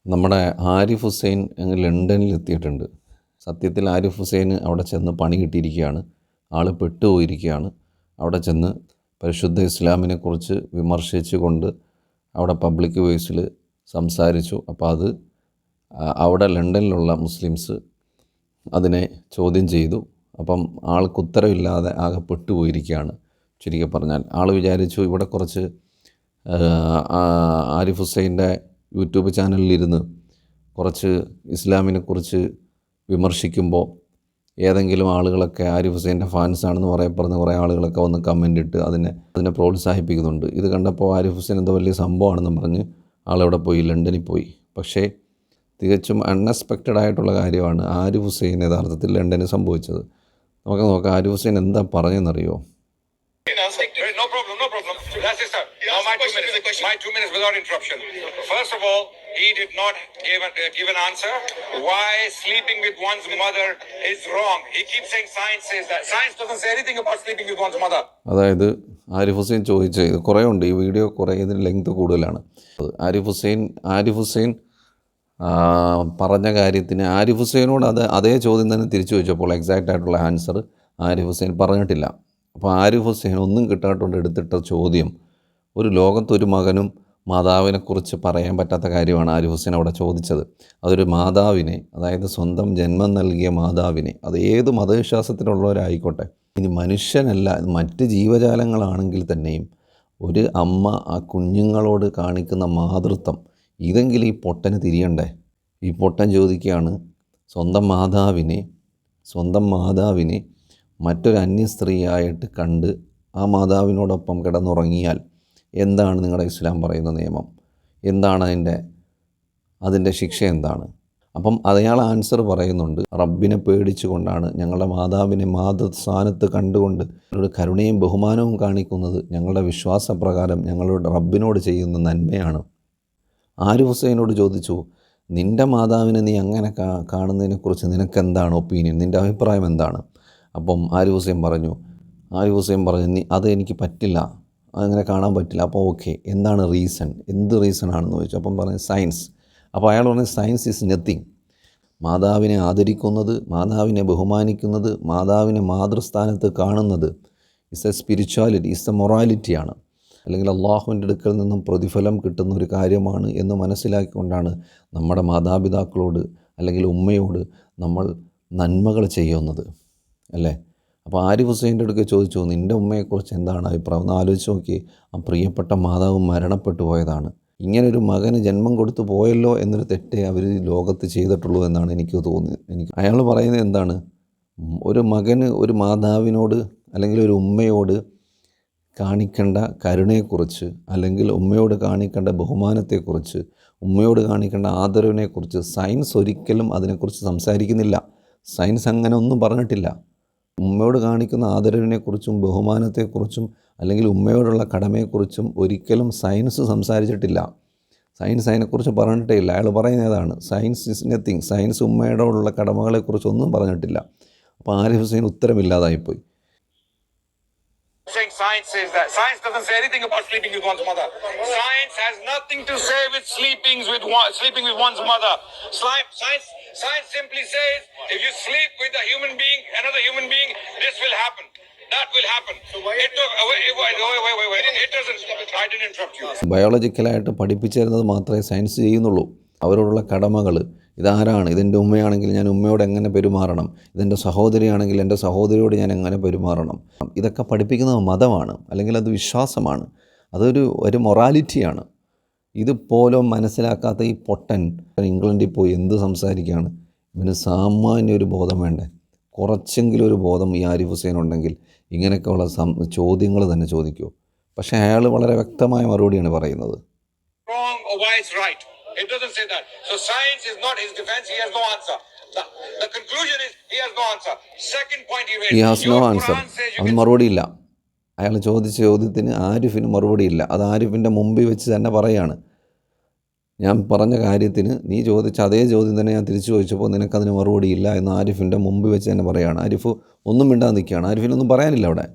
നമ്മുടെ ആരിഫ് ഹുസൈൻ അങ്ങ് ലണ്ടനിൽ എത്തിയിട്ടുണ്ട്. സത്യത്തിൽ ആരിഫ് ഹുസൈന് അവിടെ ചെന്ന് പണി കിട്ടിയിരിക്കുകയാണ്. ആൾ പെട്ടുപോയിരിക്കുകയാണ്. അവിടെ ചെന്ന് പരിശുദ്ധ ഇസ്ലാമിനെക്കുറിച്ച് വിമർശിച്ചുകൊണ്ട് അവിടെ പബ്ലിക് വോയിസിൽ സംസാരിച്ചു. അപ്പോൾ അത് അവിടെ ലണ്ടനിലുള്ള മുസ്ലിംസ് അതിനെ ചോദ്യം ചെയ്തു. അപ്പം ആൾക്ക് ഉത്തരവില്ലാതെ ആകെ പെട്ടുപോയിരിക്കുകയാണ്. ചുരുക്കി പറഞ്ഞാൽ ആൾ വിചാരിച്ചു ഇവിടെ കുറച്ച് ആരിഫ് ഹുസൈൻ്റെ യൂട്യൂബ് ചാനലിലിരുന്ന് കുറച്ച് ഇസ്ലാമിനെക്കുറിച്ച് വിമർശിക്കുമ്പോൾ ഏതെങ്കിലും ആളുകളൊക്കെ ആരിഫ് ഹുസൈൻ്റെ ഫാൻസാണെന്ന് പറയപ്പെടുന്ന കുറേ ആളുകളൊക്കെ വന്ന് കമൻ്റ് ഇട്ട് അതിനെ പ്രോത്സാഹിപ്പിക്കുന്നുണ്ട്. ഇത് കണ്ടപ്പോൾ ആരിഫ് ഹുസൈൻ എന്തോ വലിയ സംഭവമാണെന്ന് പറഞ്ഞ് ആളവിടെ പോയി, ലണ്ടനിൽ പോയി. പക്ഷേ തികച്ചും അൺഎക്സ്പെക്റ്റഡ് ആയിട്ടുള്ള കാര്യമാണ് ആരിഫ് ഹുസൈൻ യഥാർത്ഥത്തിൽ ലണ്ടനിൽ സംഭവിച്ചത്. നമുക്ക് നോക്കാം ആരിഫ് ഹുസൈൻ എന്താ പറഞ്ഞെന്നറിയോ? No problem. That's it, sir. Now my 2 minutes without interruption. First of all, he did not give an answer why sleeping with one's mother is wrong. He keeps saying science says that. Science doesn't say anything about sleeping with one's mother. അതായത് ആരിഫ് ഹുസൈൻ ചോദിച്ച ഇത് കുറേ ഉണ്ട്, ഈ video കുറേ ഇതിന് length കൂടുതലാണ്. ആരിഫ് ഹുസൈൻ പറഞ്ഞ കാര്യത്തിന് ആരിഫ് ഹുസൈനോട് അതേ ചോദ്യം തന്നെ തിരിച്ചു വെച്ചപ്പോൾ എക്സാക്റ്റ് ആയിട്ടുള്ള ആൻസർ ആരിഫ് ഹുസൈൻ പറഞ്ഞിട്ടില്ല. അപ്പോൾ ആരിഫ് ഹുസൈൻ ഒന്നും കിട്ടാത്തതുകൊണ്ട് എടുത്തിട്ട ചോദ്യം, ഒരു ലോകത്തൊരു മകനും മാതാവിനെക്കുറിച്ച് പറയാൻ പറ്റാത്ത കാര്യമാണ് ആരിഫ് ഹുസൈൻ അവിടെ ചോദിച്ചത്. അതൊരു മാതാവിനെ, അതായത് സ്വന്തം ജന്മം നൽകിയ മാതാവിനെ, അത് ഏത് മതവിശ്വാസത്തിലുള്ളവരായിക്കോട്ടെ, ഇനി മനുഷ്യനല്ല മറ്റ് ജീവജാലങ്ങളാണെങ്കിൽ തന്നെയും ഒരു അമ്മ ആ കുഞ്ഞുങ്ങളോട് കാണിക്കുന്ന മാതൃത്വം ഇതെങ്കിലും ഈ പൊട്ടന് തിരിയണ്ടേ? ഈ പൊട്ടൻ ചോദിക്കുകയാണ്, സ്വന്തം മാതാവിനെ മറ്റൊരു അന്യ സ്ത്രീയായിട്ട് കണ്ട് ആ മാതാവിനോടൊപ്പം കിടന്നുറങ്ങിയാൽ എന്താണ് നിങ്ങളുടെ ഇസ്ലാം പറയുന്ന നിയമം? എന്താണ് അതിൻ്റെ ശിക്ഷ എന്താണ്? അപ്പം അയാൾ ആൻസർ പറയുന്നുണ്ട്, റബ്ബിനെ പേടിച്ചുകൊണ്ടാണ്, ഞങ്ങളുടെ മാതാവിനെ മാതൃസ്ഥാനത്ത് കണ്ടുകൊണ്ട് അവരുടെ കരുണയും ബഹുമാനവും കാണിക്കുന്നത് ഞങ്ങളുടെ വിശ്വാസപ്രകാരം ഞങ്ങളുടെ റബ്ബിനോട് ചെയ്യുന്ന നന്മയാണ്. ആരിഫ് ഹുസൈനോട് ചോദിച്ചു, നിൻ്റെ മാതാവിനെ നീ അങ്ങനെ കാണുന്നതിനെക്കുറിച്ച് നിനക്കെന്താണ് ഒപ്പീനിയൻ, നിൻ്റെ അഭിപ്രായം എന്താണ്? അപ്പം ആരിഫ് ഹുസൈൻ പറഞ്ഞു അത് എനിക്ക് പറ്റില്ല, അങ്ങനെ കാണാൻ പറ്റില്ല. അപ്പോൾ ഓക്കെ, എന്താണ് റീസൺ, എന്ത് റീസണാണെന്ന് ചോദിച്ചു. അപ്പം പറഞ്ഞു സയൻസ്. അപ്പോൾ അയാൾ പറഞ്ഞു സയൻസ് ഈസ് നത്തിങ്. മാതാവിനെ ആദരിക്കുന്നത്, മാതാവിനെ ബഹുമാനിക്കുന്നത്, മാതാവിനെ മാതൃസ്ഥാനത്ത് കാണുന്നത് is a spirituality, is a മൊറാലിറ്റിയാണ്, അല്ലെങ്കിൽ അള്ളാഹുവിൻ്റെ അടുക്കൽ നിന്നും പ്രതിഫലം കിട്ടുന്ന ഒരു കാര്യമാണ് എന്ന് മനസ്സിലാക്കിക്കൊണ്ടാണ് നമ്മുടെ മാതാപിതാക്കളോട് അല്ലെങ്കിൽ ഉമ്മയോട് നമ്മൾ നന്മകൾ ചെയ്യുന്നത്, അല്ലേ? അപ്പോൾ ആരിഫ് ഹുസൈൻ്റെ അടുക്കൽ ചോദിച്ചു, നിൻ്റെ ഉമ്മയെക്കുറിച്ച് എന്താണ് അഭിപ്രായം? ഒന്ന് ആലോചിച്ച് നോക്കി, ആ പ്രിയപ്പെട്ട മാതാവ് മരണപ്പെട്ടു പോയതാണ്. ഇങ്ങനൊരു മകന് ജന്മം കൊടുത്തു പോയല്ലോ എന്നൊരു തെറ്റേ അവർ ലോകത്ത് ചെയ്തിട്ടുള്ളൂ എന്നാണ് എനിക്ക് തോന്നിയത്. അയാൾ പറയുന്നത് എന്താണ്, ഒരു മകന് ഒരു മാതാവിനോട് അല്ലെങ്കിൽ ഒരു ഉമ്മയോട് കാണിക്കേണ്ട കരുണയെക്കുറിച്ച്, അല്ലെങ്കിൽ ഉമ്മയോട് കാണിക്കേണ്ട ബഹുമാനത്തെക്കുറിച്ച്, ഉമ്മയോട് കാണിക്കേണ്ട ആദരവിനെക്കുറിച്ച് സയൻസ് ഒരിക്കലും അതിനെക്കുറിച്ച് സംസാരിക്കുന്നില്ല. സയൻസ് അങ്ങനെ ഒന്നും പറഞ്ഞിട്ടില്ല. ഉമ്മയോട് കാണിക്കുന്ന ആദരവിനെക്കുറിച്ചും ബഹുമാനത്തെക്കുറിച്ചും അല്ലെങ്കിൽ ഉമ്മയോടുള്ള കടമയെക്കുറിച്ചും ഒരിക്കലും സയൻസ് സംസാരിച്ചിട്ടില്ല. സയൻസ് അതിനെക്കുറിച്ച് പറഞ്ഞിട്ടേ ഇല്ല. അയാൾ പറയുന്നതാണ് സയൻസ് ഇസ് നത്തിങ്. സയൻസ് ഉമ്മയോടുള്ള കടമകളെക്കുറിച്ചൊന്നും പറഞ്ഞിട്ടില്ല. അപ്പോൾ Arif Hussain ഉത്തരമില്ലാതായിപ്പോയി. Saying science says that. Science doesn't say anything about sleeping with one's mother. Science has nothing to say with sleeping with one's mother. Science simply says if you sleep with another human being, this will happen. That will happen. So wait. It doesn't. I didn't interrupt you. ബയോളജിക്കലായിട്ട് പഠിപ്പിച്ചു തരുന്നത് മാത്രമേ science ചെയ്യുന്നുള്ളൂ. അവരോടുള്ള കടമകൾ, ഇതാരാണ്, ഇതെൻ്റെ ഉമ്മയാണെങ്കിൽ ഞാൻ ഉമ്മയോട് എങ്ങനെ പെരുമാറണം, ഇതെൻ്റെ സഹോദരിയാണെങ്കിൽ എൻ്റെ സഹോദരിയോട് ഞാൻ എങ്ങനെ പെരുമാറണം, ഇതൊക്കെ പഠിപ്പിക്കുന്നത് മതമാണ്, അല്ലെങ്കിൽ അത് വിശ്വാസമാണ്, ഒരു മൊറാലിറ്റിയാണ്. ഇതുപോലും മനസ്സിലാക്കാത്ത ഈ പൊട്ടൻ ഇംഗ്ലണ്ടിൽ പോയി എന്ത് സംസാരിക്കുകയാണ്? ഇവന് സാമാന്യ ഒരു ബോധം വേണ്ടേ? കുറച്ചെങ്കിലും ഒരു ബോധം ഈ ആരിഫ് ഹുസൈൻ ഉണ്ടെങ്കിൽ ഇങ്ങനെയൊക്കെയുള്ള ചോദ്യങ്ങൾ തന്നെ ചോദിക്കൂ. പക്ഷേ അയാൾ വളരെ വ്യക്തമായ മറുപടിയാണ് പറയുന്നത്. Wrong or why it's right. It doesn't say that. So science is not his defense. He has no answer. The conclusion is he has no answer. Second point he raised. He has no answer. അവന് മറുപടിയില്ല. അയാൾ ചോദിച്ച ചോദ്യത്തിന് ആരിഫിന് മറുപടിയില്ല. അത് ആരിഫിൻ്റെ മുമ്പിൽ വെച്ച് തന്നെ പറയാണ്, ഞാൻ പറഞ്ഞ കാര്യത്തിന് നീ ചോദിച്ച അതേ ചോദ്യം തന്നെ ഞാൻ തിരിച്ചു ചോദിച്ചപ്പോൾ നിനക്കതിന് മറുപടിയില്ല എന്ന് ആരിഫിൻ്റെ മുമ്പിൽ വെച്ച് തന്നെ പറയുകയാണ്. ആരിഫ് ഒന്നും മിണ്ടാതെ നിൽക്കുകയാണ്. ആരിഫിനൊന്നും പറയാനില്ല അവിടെ.